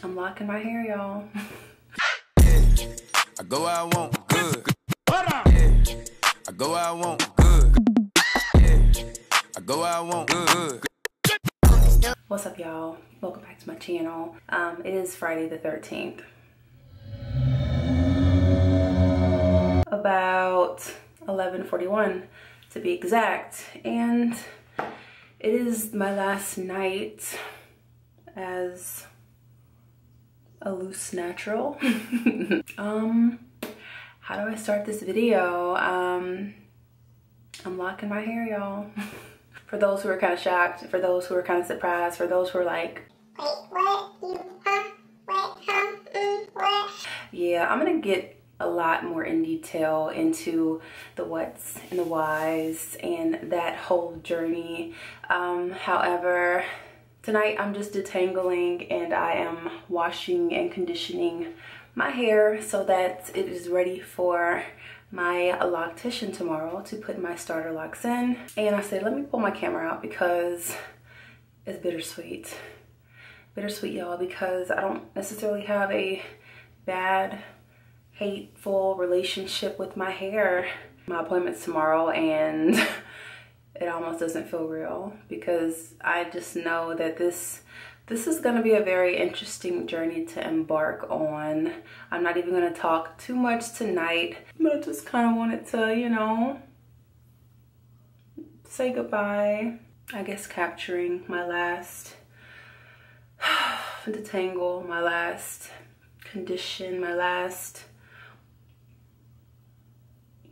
I'm locking my hair, y'all. I go where I want, good. I go where I want, good. I go where I want, good. What's up, y'all? Welcome back to my channel. It is Friday the 13th. About 11:41 to be exact, and it is my last night as a loose natural. How do I start this video? I'm locking my hair, y'all. For those who are kind of shocked, for those who are kind of surprised, for those who are like, wait, what? What? Yeah, I'm gonna get a lot more in detail into the whats and the whys and that whole journey. However, tonight I'm just detangling and I am washing and conditioning my hair so that it is ready for my loctician tomorrow to put my starter locks in. And I said, let me pull my camera out because it's bittersweet. Bittersweet, y'all, because I don't necessarily have a bad, hateful relationship with my hair. My appointment's tomorrow and it almost doesn't feel real because I just know that this is going to be a very interesting journey to embark on. I'm not even going to talk too much tonight, but I just kind of wanted to, you know, say goodbye. I guess capturing my last detangle, my last condition, my last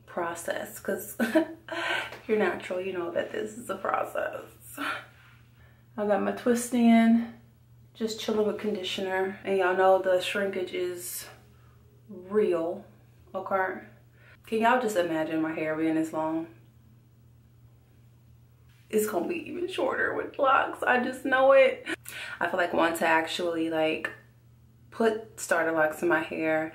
process, because if you're natural, you know that this is a process. I got my twist in, just chilling with conditioner, and y'all know the shrinkage is real, okay? Can y'all just imagine my hair being this long? It's gonna be even shorter with locks, I just know it. I feel like once I actually like put starter locks in my hair,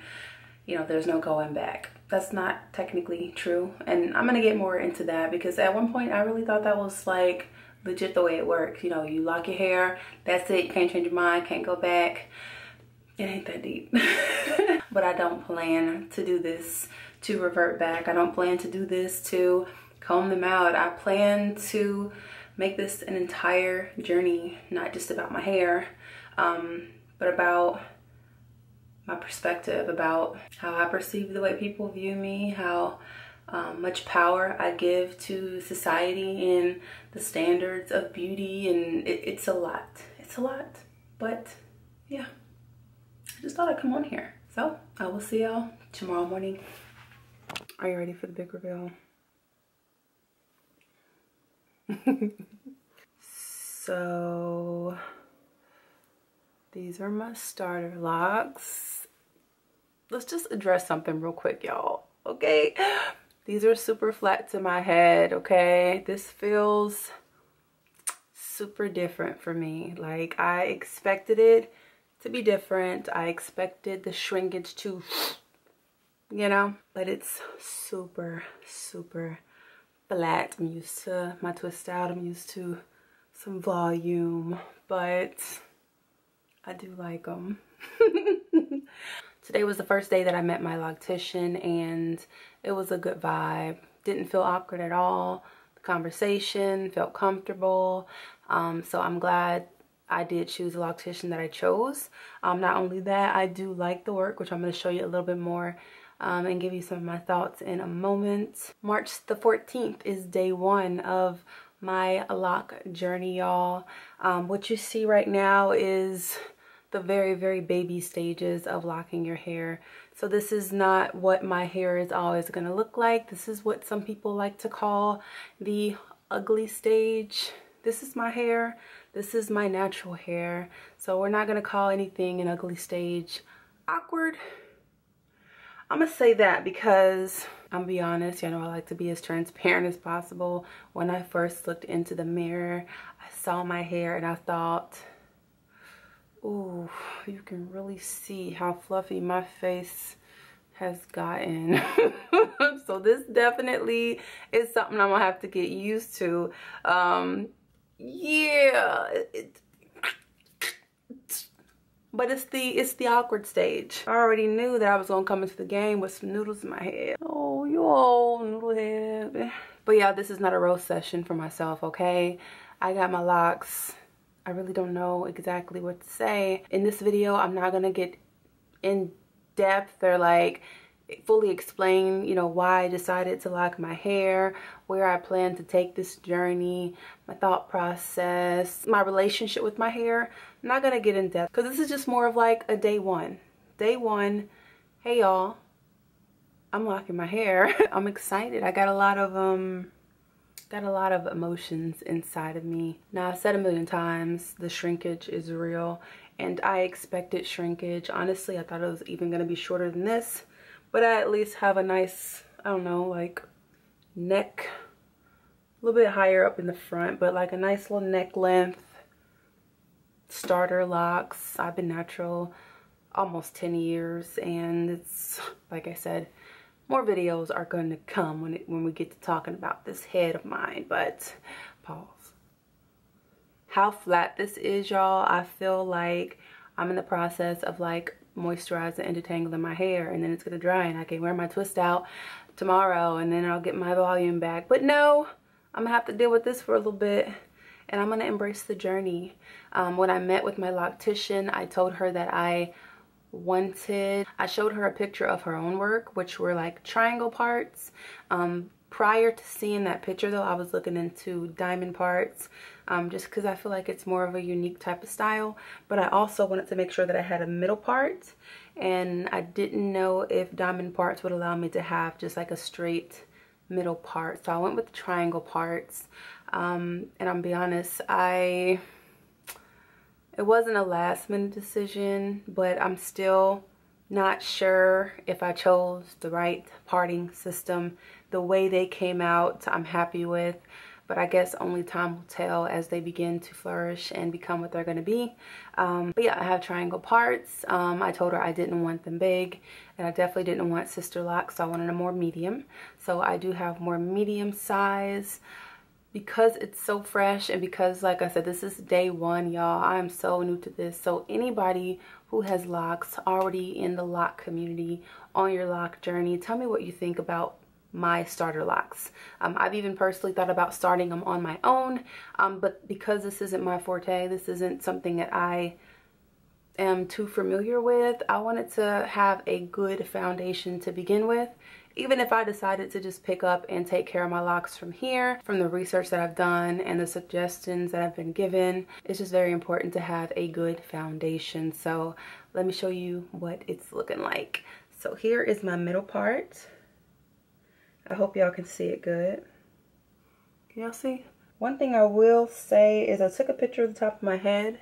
you know, there's no going back. That's not technically true, and I'm gonna get more into that because at one point I really thought that was like legit the way it works. You know, you lock your hair, that's it, you can't change your mind, can't go back. It ain't that deep. But I don't plan to do this to revert back. I don't plan to do this to comb them out. I plan to make this an entire journey, not just about my hair, but about my perspective, about how I perceive the way people view me, how much power I give to society and the standards of beauty, and it's a lot. It's a lot, but yeah, I just thought I'd come on here. So I will see y'all tomorrow morning. Are you ready for the big reveal? So these are my starter locks. Let's just address something real quick, y'all, okay? These are super flat to my head, okay? This feels super different for me. Like, I expected it to be different. I expected the shrinkage to, you know, but it's super, super flat. I'm used to my twist out. I'm used to some volume, but I do like them. Today was the first day that I met my loctician and it was a good vibe. Didn't feel awkward at all. The conversation felt comfortable. So I'm glad I did choose the loctician that I chose. Not only that, I do like the work, which I'm going to show you a little bit more and give you some of my thoughts in a moment. March the 14th is day one of my lock journey, y'all. What you see right now is the very, very baby stages of locking your hair. So this is not what my hair is always going to look like. This is what some people like to call the ugly stage. This is my hair. This is my natural hair. So we're not going to call anything an ugly stage awkward. I'm going to say that because I'm gonna be honest, you know, I like to be as transparent as possible. When I first looked into the mirror, I saw my hair and I thought, ooh, you can really see how fluffy my face has gotten. So this definitely is something I'm gonna have to get used to. Yeah, But it's the awkward stage. I already knew that I was gonna come into the game with some noodles in my head. Oh, you old noodle head. But yeah, this is not a roast session for myself, okay? I got my locks. I really don't know exactly what to say. In this video, I'm not gonna get in depth or like fully explain, you know, why I decided to lock my hair, where I plan to take this journey, my thought process, my relationship with my hair. I'm not gonna get in depth because this is just more of like a day one. Day one, hey y'all, I'm locking my hair. I'm excited. I got a lot of emotions inside of me. Now, I've said a million times, the shrinkage is real, and I expected shrinkage. Honestly, I thought it was even gonna be shorter than this, but I at least have a nice, I don't know, like neck, a little bit higher up in the front, but like a nice little neck length, starter locks. I've been natural almost 10 years, and it's, like I said, more videos are going to come when we get to talking about this head of mine, but pause. How flat this is, y'all, I feel like I'm in the process of like moisturizing and detangling my hair, and then it's gonna dry and I can wear my twist out tomorrow and then I'll get my volume back. But no, I'm gonna have to deal with this for a little bit, and I'm gonna embrace the journey. When I met with my loctician, I told her that I showed her a picture of her own work, which were like triangle parts. Prior to seeing that picture though, I was looking into diamond parts, just because I feel like it's more of a unique type of style. But I also wanted to make sure that I had a middle part, and I didn't know if diamond parts would allow me to have just like a straight middle part. So I went with the triangle parts, and I'm gonna be honest, it wasn't a last minute decision, but I'm still not sure if I chose the right parting system. The way they came out, I'm happy with, but I guess only time will tell as they begin to flourish and become what they're going to be. But yeah, I have triangle parts. I told her I didn't want them big, and I definitely didn't want sister locks, so I wanted a more medium. So I do have more medium size. Because it's so fresh, and because, like I said, this is day one, y'all. I'm so new to this. So anybody who has locks, already in the lock community, on your lock journey, tell me what you think about my starter locks. I've even personally thought about starting them on my own, but because this isn't my forte, this isn't something that I am too familiar with, I wanted to have a good foundation to begin with. Even if I decided to just pick up and take care of my locks from here, from the research that I've done and the suggestions that I've been given, it's just very important to have a good foundation. So let me show you what it's looking like. So here is my middle part. I hope y'all can see it good. Can y'all see? One thing I will say is I took a picture of the top of my head.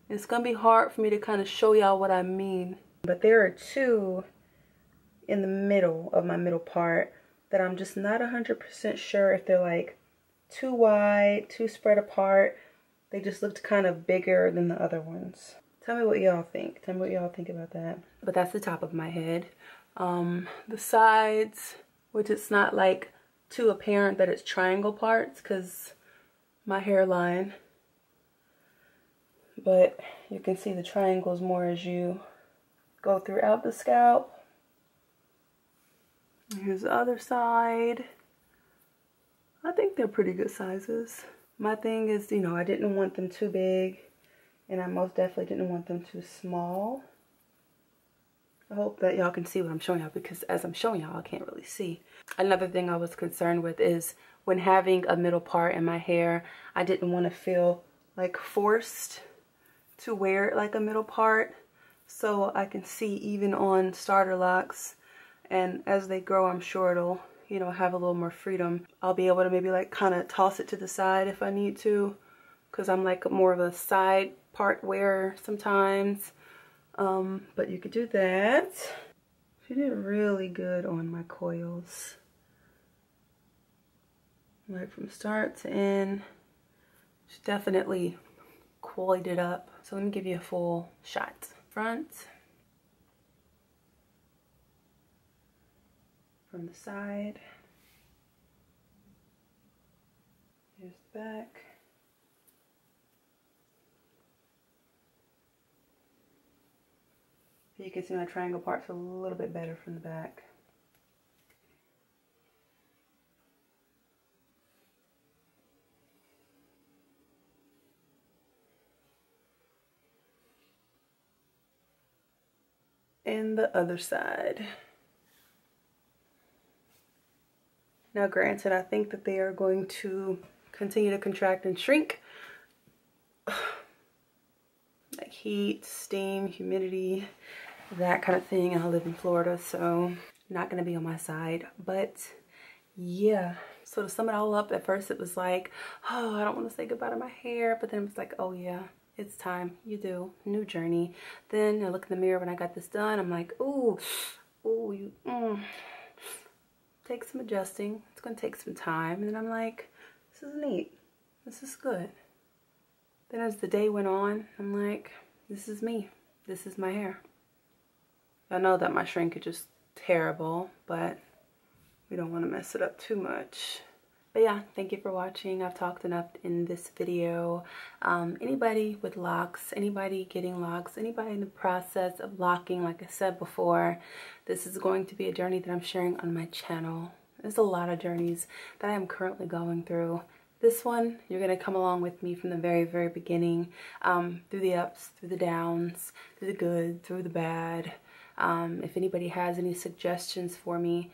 It's gonna be hard for me to kind of show y'all what I mean, but there are two in the middle of my middle part that I'm just not 100% sure if they're like too wide, too spread apart. They just looked kind of bigger than the other ones. Tell me what y'all think. Tell me what y'all think about that. But that's the top of my head. The sides, which it's not like too apparent that it's triangle parts because my hairline, but you can see the triangles more as you go throughout the scalp. Here's the other side. I think they're pretty good sizes. My thing is, you know, I didn't want them too big, and I most definitely didn't want them too small. I hope that y'all can see what I'm showing y'all, because as I'm showing y'all, I can't really see. Another thing I was concerned with is when having a middle part in my hair, I didn't want to feel like forced to wear it like a middle part. So I can see even on starter locks, and as they grow, I'm sure it'll, you know, have a little more freedom. I'll be able to maybe like kind of toss it to the side if I need to, because I'm like more of a side part wearer sometimes. But you could do that. She did really good on my coils. Like from start to end. She definitely coiled it up. So let me give you a full shot. Front. From the side. Here's the back. So you can see my triangle parts a little bit better from the back. And the other side. Now granted, I think that they are going to continue to contract and shrink. Like heat, steam, humidity, that kind of thing. I live in Florida, so not gonna be on my side. But yeah, so to sum it all up, at first it was like, oh, I don't want to say goodbye to my hair. But then it was like, oh yeah, it's time. You do. New journey. Then I look in the mirror when I got this done. I'm like, ooh, take some adjusting. It's gonna take some time. And then I'm like, this is neat. This is good. Then as the day went on, I'm like, this is me. This is my hair. I know that my shrinkage is terrible, but we don't want to mess it up too much. But yeah, thank you for watching. I've talked enough in this video. Anybody with locks, anybody getting locks, anybody in the process of locking, like I said before, this is going to be a journey that I'm sharing on my channel. There's a lot of journeys that I am currently going through. This one, you're going to come along with me from the very, very beginning, through the ups, through the downs, through the good, through the bad. If anybody has any suggestions for me,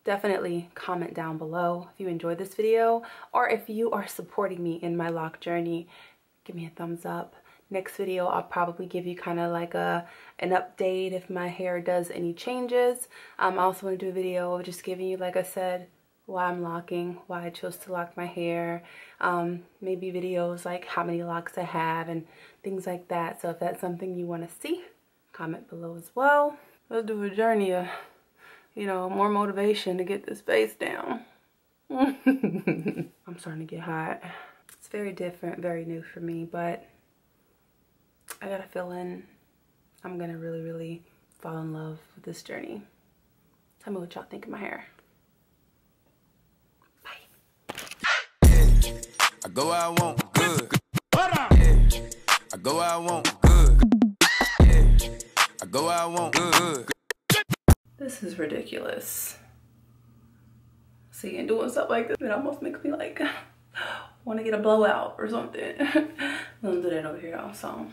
definitely comment down below if you enjoyed this video, or if you are supporting me in my lock journey, give me a thumbs up. Next video, I'll probably give you kind of like an update if my hair does any changes. I also want to do a video of just giving you, like I said, why I'm locking, why I chose to lock my hair. Maybe videos like how many locks I have and things like that. So if that's something you want to see, comment below as well. Let's do a journey of, you know, more motivation to get this face down. I'm starting to get hot. It's very different, very new for me, but I got a feeling I'm gonna really, really fall in love with this journey. Tell me what y'all think of my hair. Bye. I go where I want good. Yeah. I go where I want good. Yeah. I go where I want good. This is ridiculous. See, and doing stuff like this, it almost makes me like want to get a blowout or something. We don't do that over here though, so.